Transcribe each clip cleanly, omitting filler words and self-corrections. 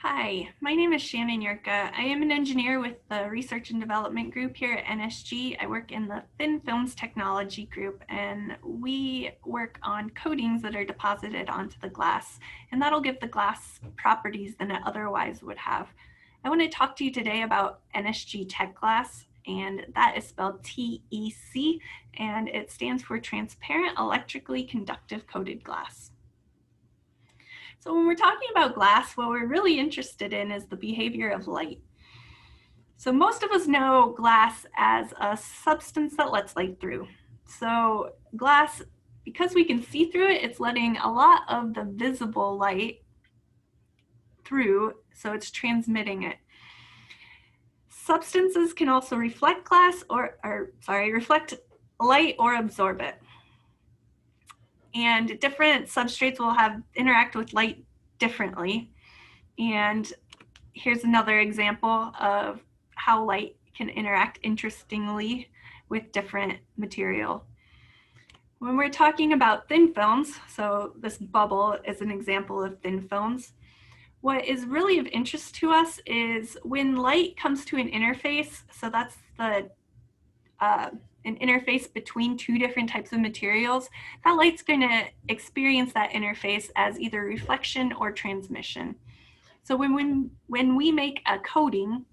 Hi, my name is Shannon Jurca. I am an engineer with the Research and Development Group here at NSG. I work in the Thin Films Technology Group, and we work on coatings that are deposited onto the glass, and that'll give the glass properties than it otherwise would have. I want to talk to you today about NSG TEC glass, and that is spelled TEC, and it stands for Transparent Electrically Conductive Coated Glass. So when we're talking about glass, what we're really interested in is the behavior of light. So most of us know glass as a substance that lets light through. So glass, because we can see through it, it's letting a lot of the visible light through, so it's transmitting it. Substances can also reflect glass reflect light or absorb it. And different substrates will interact with light differently. And here's another example of how light can interact interestingly with different material. When we're talking about thin films, so this bubble is an example of thin films, what is really of interest to us is when light comes to an interface, so that's an interface between two different types of materials, that light's going to experience that interface as either reflection or transmission. So when we make a coating,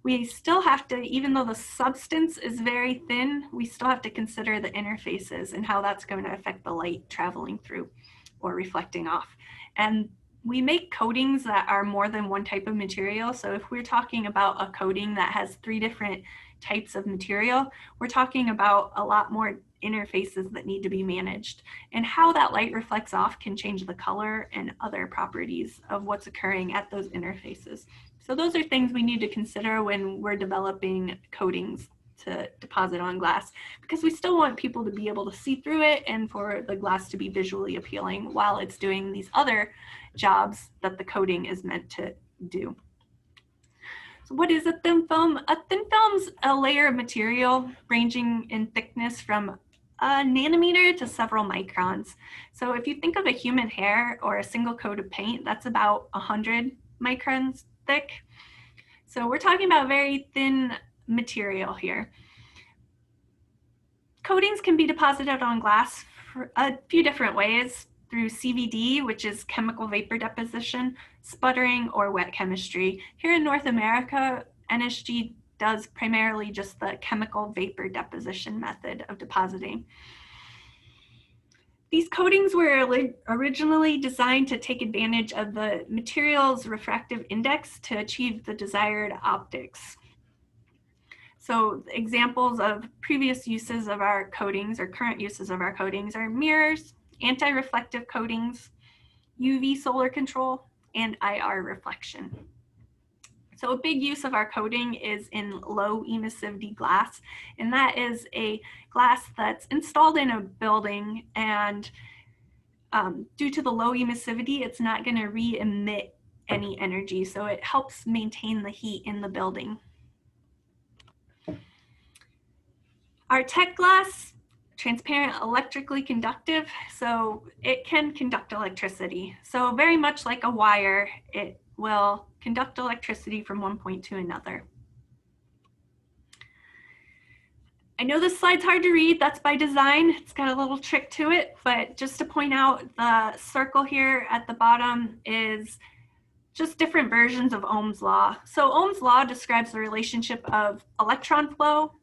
we still have to, even though the substance is very thin, we still have to consider the interfaces and how that's going to affect the light traveling through or reflecting off. And we make coatings that are more than one type of material. So if we're talking about a coating that has 3 different types of material, we're talking about a lot more interfaces that need to be managed. And how that light reflects off can change the color and other properties of what's occurring at those interfaces. So those are things we need to consider when we're developing coatings to deposit on glass, because we still want people to be able to see through it and for the glass to be visually appealing while it's doing these other jobs that the coating is meant to do. So what is a thin film? A thin film's a layer of material ranging in thickness from a nanometer to several microns. So if you think of a human hair or a single coat of paint, that's about 100 microns thick. So we're talking about very thin material here. Coatings can be deposited on glass for a few different ways: through CVD, which is chemical vapor deposition, sputtering, or wet chemistry. Here in North America, NSG does primarily just the chemical vapor deposition method of depositing. These coatings were originally designed to take advantage of the material's refractive index to achieve the desired optics. So examples of previous uses of our coatings or current uses of our coatings are mirrors, anti-reflective coatings, UV solar control, and IR reflection. So a big use of our coating is in low emissivity glass, and that is a glass that's installed in a building, and due to the low emissivity, it's not going to re-emit any energy, so it helps maintain the heat in the building. Our TEC glass, transparent, electrically conductive, so it can conduct electricity. So very much like a wire, it will conduct electricity from one point to another. I know this slide's hard to read, that's by design. It's got a little trick to it, but just to point out, the circle here at the bottom is just different versions of Ohm's law. So Ohm's law describes the relationship of electron flow,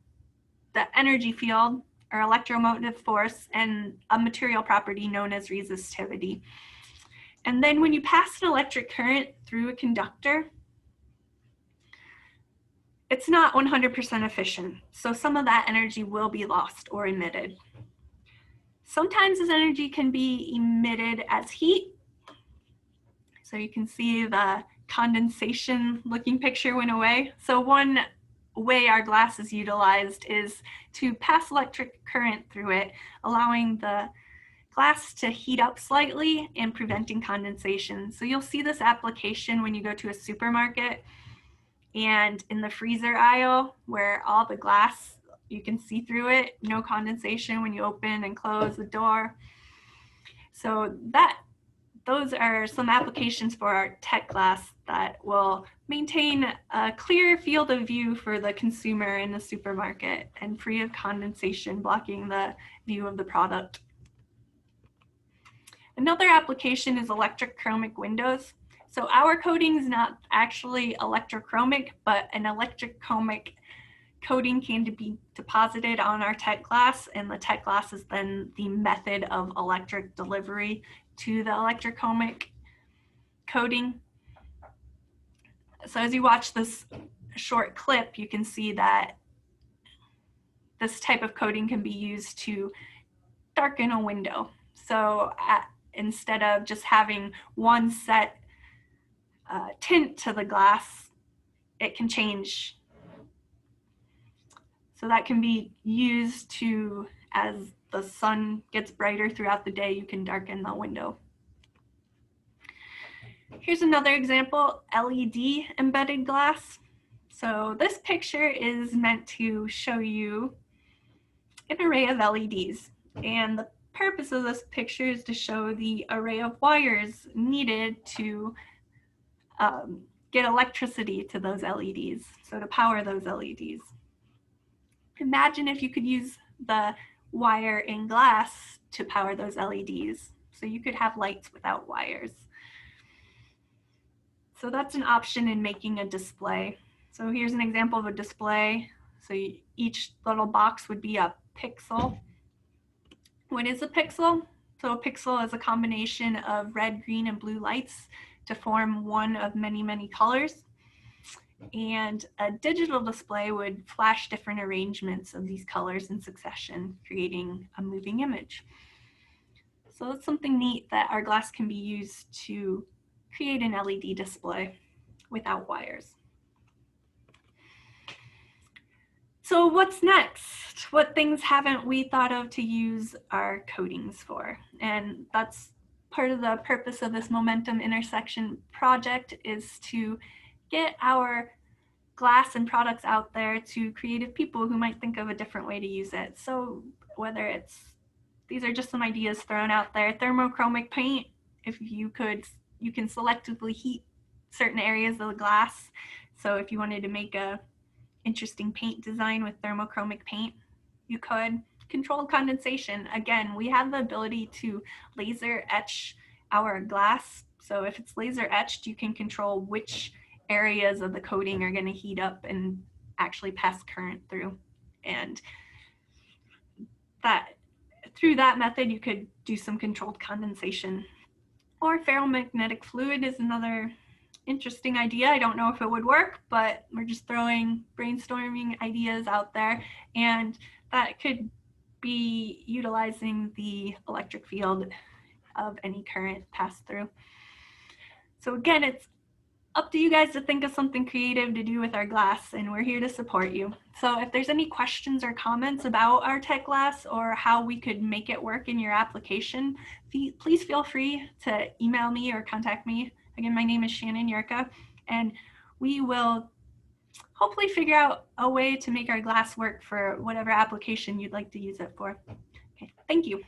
the energy field, or electromotive force, and a material property known as resistivity. And then when you pass an electric current through a conductor, it's not 100% efficient. So some of that energy will be lost or emitted. Sometimes this energy can be emitted as heat. So you can see the condensation looking picture went away. So one way our glass is utilized is to pass electric current through it, allowing the glass to heat up slightly and preventing condensation. So you'll see this application when you go to a supermarket and in the freezer aisle where all the glass, you can see through it, no condensation when you open and close the door. So that those are some applications for our tech glass that will maintain a clear field of view for the consumer in the supermarket and free of condensation blocking the view of the product. Another application is electrochromic windows. So our coating is not actually electrochromic, but an electrochromic coating can be deposited on our tech glass, and the tech glass is then the method of electric delivery to the electrochromic coating. So as you watch this short clip, you can see that this type of coating can be used to darken a window. So instead of just having one set tint to the glass, it can change. So that can be used to, as the sun gets brighter throughout the day, you can darken the window. Here's another example, LED embedded glass. So this picture is meant to show you an array of LEDs. And the purpose of this picture is to show the array of wires needed to get electricity to those LEDs, so to power those LEDs. Imagine if you could use the wire in glass to power those LEDs. So you could have lights without wires. So that's an option in making a display. So here's an example of a display. So each little box would be a pixel. What is a pixel? So a pixel is a combination of red, green, and blue lights to form one of many, many colors. And a digital display would flash different arrangements of these colors in succession, creating a moving image. So it's something neat that our glass can be used to create an LED display without wires. So what's next? What things haven't we thought of to use our coatings for? And that's part of the purpose of this Momentum Intersection project, is to get our glass and products out there to creative people who might think of a different way to use it. So whether it's, these are just some ideas thrown out there. Thermochromic paint, if you can selectively heat certain areas of the glass. So if you wanted to make a interesting paint design with thermochromic paint, you could. Controlled condensation, again, we have the ability to laser etch our glass. So if it's laser etched, you can control which areas of the coating are going to heat up and actually pass current through. And that through that method, you could do some controlled condensation. Or ferromagnetic fluid is another interesting idea. I don't know if it would work, but we're just brainstorming ideas out there, and that could be utilizing the electric field of any current pass through. So again, it's up to you guys to think of something creative to do with our glass, and we're here to support you. So if there's any questions or comments about our tech glass or how we could make it work in your application, please feel free to email me or contact me. Again, my name is Shannon Jurca, and we will hopefully figure out a way to make our glass work for whatever application you'd like to use it for. Okay, thank you.